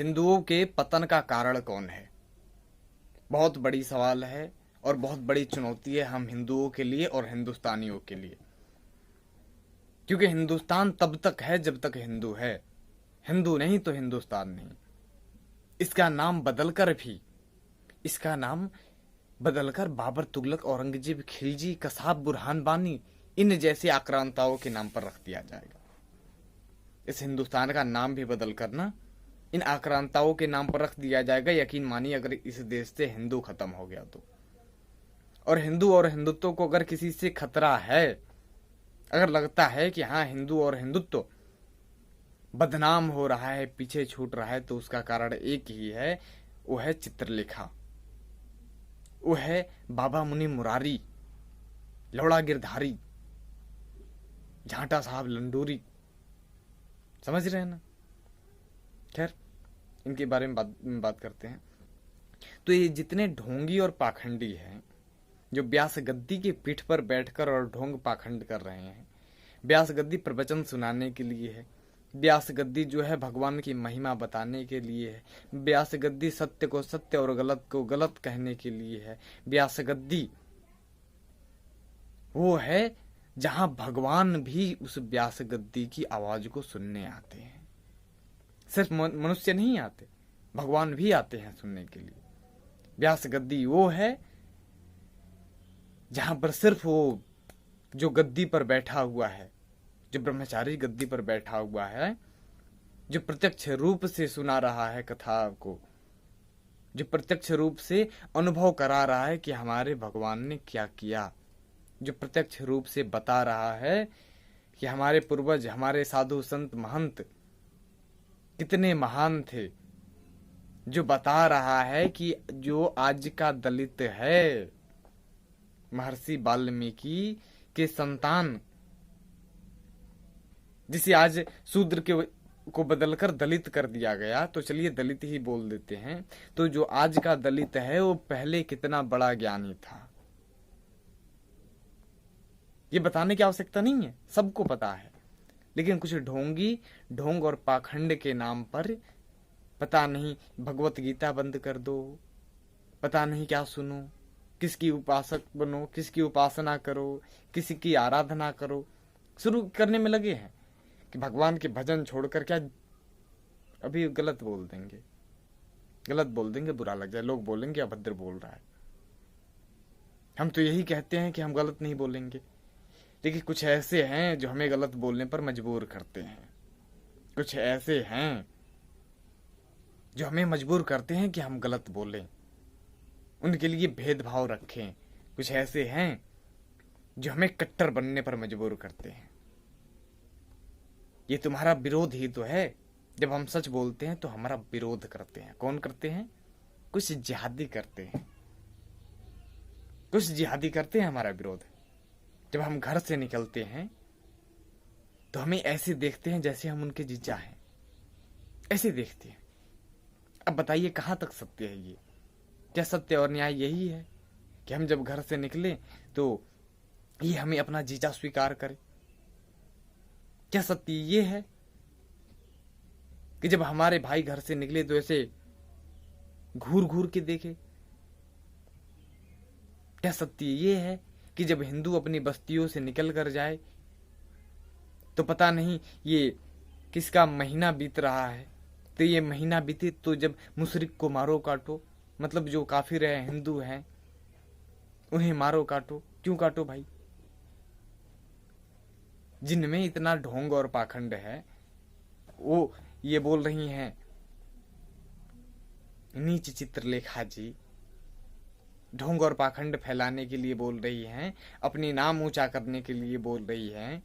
हिंदुओं के पतन का कारण कौन है? बहुत बड़ी सवाल है और बहुत बड़ी चुनौती है हम हिंदुओं के लिए और हिंदुस्तानियों के लिए। क्योंकि हिंदुस्तान तब तक है जब तक हिंदू है, हिंदू नहीं तो हिंदुस्तान नहीं। इसका नाम बदलकर बाबर, तुगलक, औरंगजेब, खिलजी, कसाब, बुरहान बानी, इन जैसे आक्रांताओं के नाम पर रख दिया जाएगा। इस हिंदुस्तान का नाम भी बदलकर ना इन आक्रांताओं के नाम पर रख दिया जाएगा। यकीन मानिए, अगर इस देश से हिंदू खत्म हो गया तो। और हिंदू और हिंदुत्व को अगर किसी से खतरा है, अगर लगता है कि हाँ हिंदू और हिंदुत्व बदनाम हो रहा है, पीछे छूट रहा है, तो उसका कारण एक ही है, वो है चित्रलेखा, वो है बाबा मुनि मुरारी, लौड़ा गिरधारी, झांटा साहब लंडोरी। समझ रहे हैं ना? खैर, इनके बारे में बात करते हैं। तो ये जितने ढोंगी और पाखंडी हैं जो व्यास गद्दी की पीठ पर बैठकर और ढोंग पाखंड कर रहे हैं, व्यास गद्दी प्रवचन सुनाने के लिए है, व्यास गद्दी जो है भगवान की महिमा बताने के लिए है, व्यास गद्दी सत्य को सत्य और गलत को गलत कहने के लिए है, व्यास गद्दी वो है जहां भगवान भी उस व्यास गद्दी की आवाज को सुनने आते हैं। सिर्फ मनुष्य नहीं आते, भगवान भी आते हैं सुनने के लिए। व्यास गद्दी वो है जहां पर सिर्फ वो जो गद्दी पर बैठा हुआ है, जो ब्रह्मचारी गद्दी पर बैठा हुआ है, जो प्रत्यक्ष रूप से सुना रहा है कथा को, जो प्रत्यक्ष रूप से अनुभव करा रहा है कि हमारे भगवान ने क्या किया, जो प्रत्यक्ष रूप से बता रहा है कि हमारे पूर्वज, हमारे साधु संत महंत कितने महान थे, जो बता रहा है कि जो आज का दलित है, महर्षि वाल्मीकि के संतान, जिसे आज शूद्र के को बदलकर दलित कर दिया गया, तो चलिए दलित ही बोल देते हैं। तो जो आज का दलित है वो पहले कितना बड़ा ज्ञानी था, ये बताने की आवश्यकता नहीं है, सबको पता है। लेकिन कुछ ढोंगी, ढोंग और पाखंड के नाम पर पता नहीं भगवत गीता बंद कर दो, पता नहीं क्या सुनो, किसकी उपासक बनो, किसकी उपासना करो, किसी की आराधना करो, शुरू करने में लगे हैं कि भगवान के भजन छोड़कर क्या अभी गलत बोल देंगे, बुरा लग जाए, लोग बोलेंगे अभद्र बोल रहा है। हम तो यही कहते हैं कि हम गलत नहीं बोलेंगे, लेकिन कुछ ऐसे हैं जो हमें गलत बोलने पर मजबूर करते हैं, कुछ ऐसे हैं जो हमें मजबूर करते हैं कि हम गलत बोलें, उनके लिए भेदभाव रखें। कुछ ऐसे हैं जो हमें कट्टर बनने पर मजबूर करते हैं। ये तुम्हारा विरोध ही तो है। जब हम सच बोलते हैं तो हमारा विरोध करते हैं। कौन करते हैं? कुछ जिहादी करते हैं, कुछ जिहादी करते हैं हमारा विरोध। जब हम घर से निकलते हैं तो हमें ऐसे देखते हैं जैसे हम उनके जीजा हैं, ऐसे देखते हैं। अब बताइए कहां तक सत्य है ये? क्या सत्य और न्याय यही है कि हम जब घर से निकले तो ये हमें अपना जीजा स्वीकार करे? क्या सत्य ये है कि जब हमारे भाई घर से निकले तो ऐसे घूर घूर के देखे? क्या सत्य ये है कि जब हिंदू अपनी बस्तियों से निकल कर जाए तो पता नहीं ये किसका महीना बीत रहा है, तो ये महीना बीते तो जब मुशरिक को मारो काटो, मतलब जो काफिर है, हिंदू हैं, उन्हें मारो काटो। क्यों काटो भाई? जिनमें इतना ढोंग और पाखंड है वो ये बोल रही हैं, नीच चित्रलेखा जी ढोंग और पाखंड फैलाने के लिए बोल रही हैं, अपनी नाम ऊंचा करने के लिए बोल रही हैं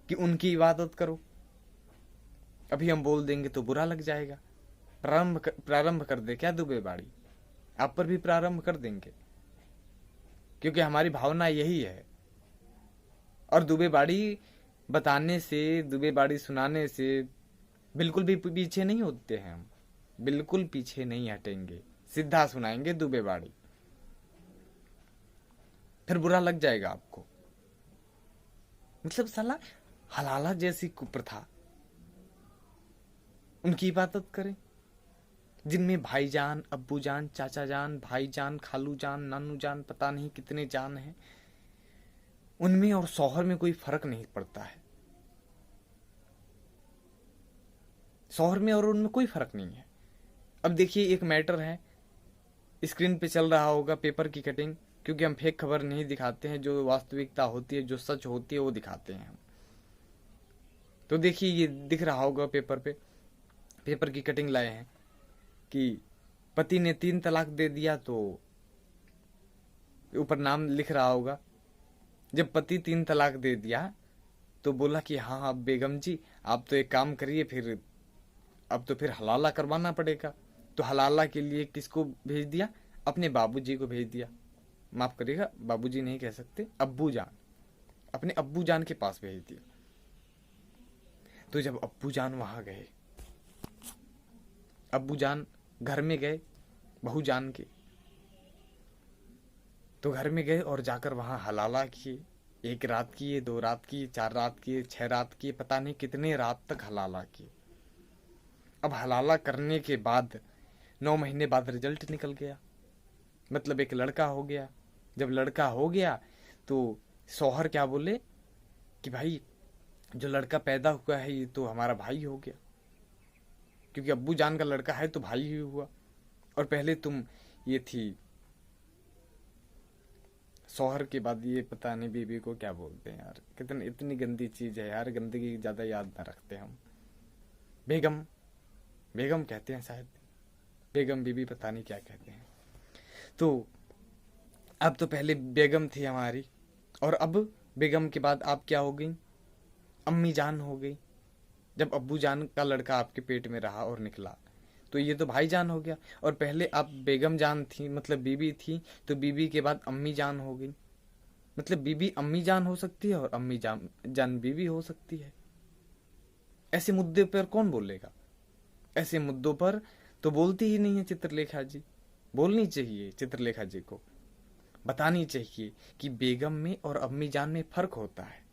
कि उनकी इबादत करो। अभी हम बोल देंगे तो बुरा लग जाएगा। प्रारंभ कर दे क्या दुबे बाड़ी? आप पर भी प्रारंभ कर देंगे, क्योंकि हमारी भावना यही है। और दुबे बाड़ी बताने से, दुबे बाड़ी सुनाने से बिल्कुल भी पीछे नहीं होते हैं हम, बिल्कुल पीछे नहीं हटेंगे, सीधा सुनाएंगे दुबे बाड़ी। फिर बुरा लग जाएगा आपको। मतलब साला हलाला जैसी कुप्रथा, उनकी इबादत करें। जिनमें भाईजान, अब्बूजान, चाचा जान, भाईजान, खालू जान, नानू जान, पता नहीं कितने जान हैं, उनमें और शौहर में कोई फर्क नहीं पड़ता है। शौहर में और उनमें कोई फर्क नहीं है। अब देखिए, एक मैटर है, स्क्रीन पे चल रहा होगा पेपर की कटिंग, क्योंकि हम फेक खबर नहीं दिखाते हैं, जो वास्तविकता होती है, जो सच होती है, वो दिखाते हैं हम। तो देखिए, ये दिख रहा होगा पेपर पे, पेपर की कटिंग लाए हैं कि पति ने 3 तलाक दे दिया, तो ऊपर नाम लिख रहा होगा। जब पति 3 तलाक दे दिया तो बोला कि हाँ हाँ बेगम जी, आप तो एक काम करिए, फिर अब तो फिर हलाला करवाना पड़ेगा। तो हलाला के लिए किसको भेज दिया? अपने बाबूजी को भेज दिया। माफ करिएगा, बाबूजी नहीं कह सकते, अब्बू जान, अपने अब्बू जान के पास भेज दिया। तो जब अब्बू जान वहां गए, अब्बू जान घर में गए बहू जान के, तो घर में गए और जाकर वहां हलाला किए। 1 रात किए, 2 रात किए, 4 रात किए, 6 रात किए, पता नहीं कितने रात तक हलाला किए। अब हलाला करने के बाद 9 महीने बाद रिजल्ट निकल गया, मतलब एक लड़का हो गया। जब लड़का हो गया तो शौहर क्या बोले कि भाई जो लड़का पैदा हुआ है ये तो हमारा भाई हो गया, क्योंकि अब्बू जान का लड़का है तो भाई ही हुआ। और पहले तुम ये थी, शौहर के बाद ये पता नहीं बीबी को क्या बोलते हैं यार, कितनी इतनी गंदी चीज है यार, गंदगी ज्यादा याद ना रखते हम। बेगम, बेगम कहते हैं शायद, बेगम बीबी पता नहीं क्या कहते हैं। तो अब तो पहले बेगम थी हमारी, और अब बेगम के बाद आप क्या हो गई? अम्मी जान हो गई। जब अब्बू जान का लड़का आपके पेट में रहा और निकला तो ये तो भाई जान हो गया। और पहले आप बेगम जान थी, मतलब बीबी थी, तो बीबी के बाद अम्मी जान हो गई, मतलब बीबी अम्मी जान हो सकती है और अम्मी जान बीबी हो सकती है। ऐसे मुद्दे पर कौन बोलेगा? ऐसे मुद्दों पर तो बोलती ही नहीं है चित्रलेखा जी। बोलनी चाहिए चित्रलेखा जी को, बतानी चाहिए कि बेगम में और अम्मी जान में फर्क होता है।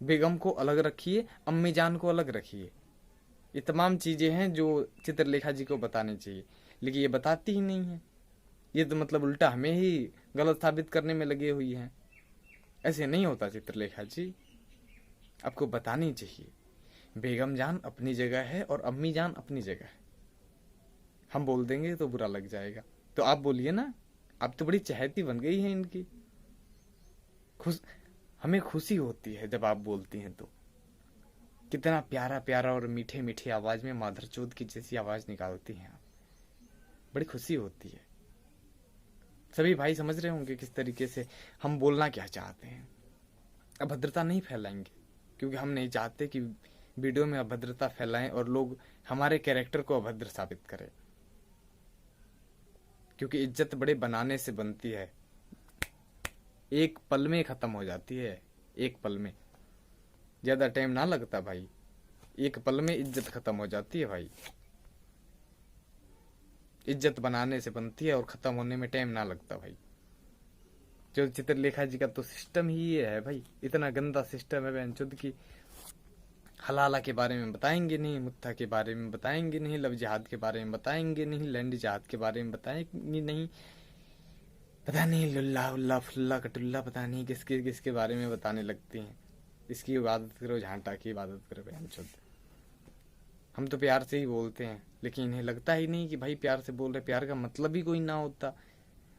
बेगम को अलग रखिए, अम्मी जान को अलग रखिए। ये तमाम चीजें हैं जो चित्रलेखा जी को बतानी चाहिए, लेकिन ये बताती ही नहीं है। ये तो मतलब उल्टा हमें ही गलत साबित करने में लगे हुई हैं। ऐसे नहीं होता चित्रलेखा जी, आपको बतानी चाहिए। बेगम जान अपनी जगह है और अम्मी जान अपनी जगह है। हम बोल देंगे तो बुरा लग जाएगा, तो आप बोलिए ना, आप तो बड़ी चहेती बन गई हैं इनकी। हमें खुशी होती है जब आप बोलती हैं, तो कितना प्यारा प्यारा और मीठे मीठे आवाज में माधर चोद की जैसी आवाज निकालती हैं आप, बड़ी खुशी होती है। सभी भाई समझ रहे होंगे किस तरीके से हम बोलना क्या चाहते हैं। अभद्रता नहीं फैलाएंगे, क्योंकि हम नहीं चाहते कि वीडियो में अभद्रता फैलाएं और लोग हमारे कैरेक्टर को अभद्र साबित करें, क्योंकि इज्जत बड़े बनाने से बनती है, एक पल में खत्म हो जाती है। एक पल में, ज्यादा टाइम ना लगता भाई, एक पल में इज्जत खत्म हो जाती है भाई। इज्जत बनाने से बनती है और खत्म होने में टाइम ना लगता भाई। जो चित्रलेखा जी का तो सिस्टम ही ये है भाई, इतना गंदा सिस्टम है बेंचुद की। हलाला के बारे में बताएंगे नहीं, मुत्था के बारे में बताएंगे नहीं, लव जिहाद के बारे में बताएंगे नहीं, लैंड जिहाद के बारे में बताएंगे नहीं, पता नहीं लुल्ला उल्ला फुल्ला कटुल्ला, पता नहीं किसके किसके बारे में बताने लगती हैं। इसकी इबादत करो, झांटा की इबादत करो बेंचुद। हम तो प्यार से ही बोलते हैं, लेकिन इन्हें लगता ही नहीं कि भाई प्यार से बोल रहे, प्यार का मतलब ही कोई ना होता।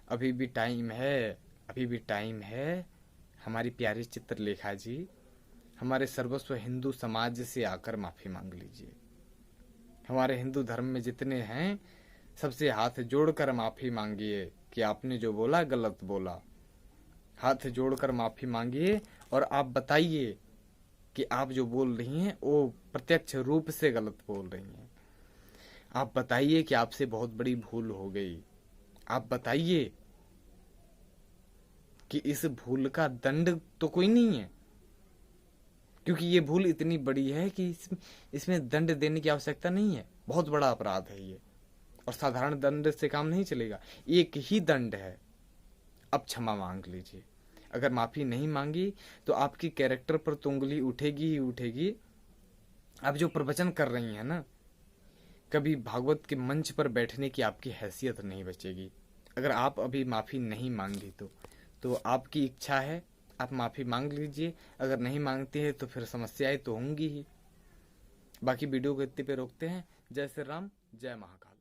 अभी भी टाइम है, अभी भी टाइम है। हमारी प्यारी चित्रलेखा जी, हमारे सर्वस्व हिंदू समाज से आकर माफी मांग लीजिए। हमारे हिंदू धर्म में जितने हैं सबसे हाथ जोड़कर माफी मांगिए कि आपने जो बोला गलत बोला। हाथ जोड़कर माफी मांगिए और आप बताइए कि आप जो बोल रही हैं वो प्रत्यक्ष रूप से गलत बोल रही हैं। आप बताइए कि आपसे बहुत बड़ी भूल हो गई। आप बताइए कि इस भूल का दंड तो कोई नहीं है, क्योंकि ये भूल इतनी बड़ी है कि इसमें दंड देने की आवश्यकता नहीं है। बहुत बड़ा अपराध है ये, और साधारण दंड से काम नहीं चलेगा। एक ही दंड है, अब क्षमा मांग लीजिए। अगर माफी नहीं मांगी तो आपकी कैरेक्टर पर तो उंगली उठेगी ही उठेगी। आप जो प्रवचन कर रही हैं ना, कभी भागवत के मंच पर बैठने की आपकी हैसियत नहीं बचेगी। अगर आप अभी माफ़ी नहीं मांगी तो आपकी इच्छा है, आप माफ़ी मांग लीजिए। अगर नहीं मांगते हैं तो फिर समस्याएं तो होंगी ही। बाकी वीडियो को इतने पे रोकते हैं। जय श्री राम, जय महाकाल।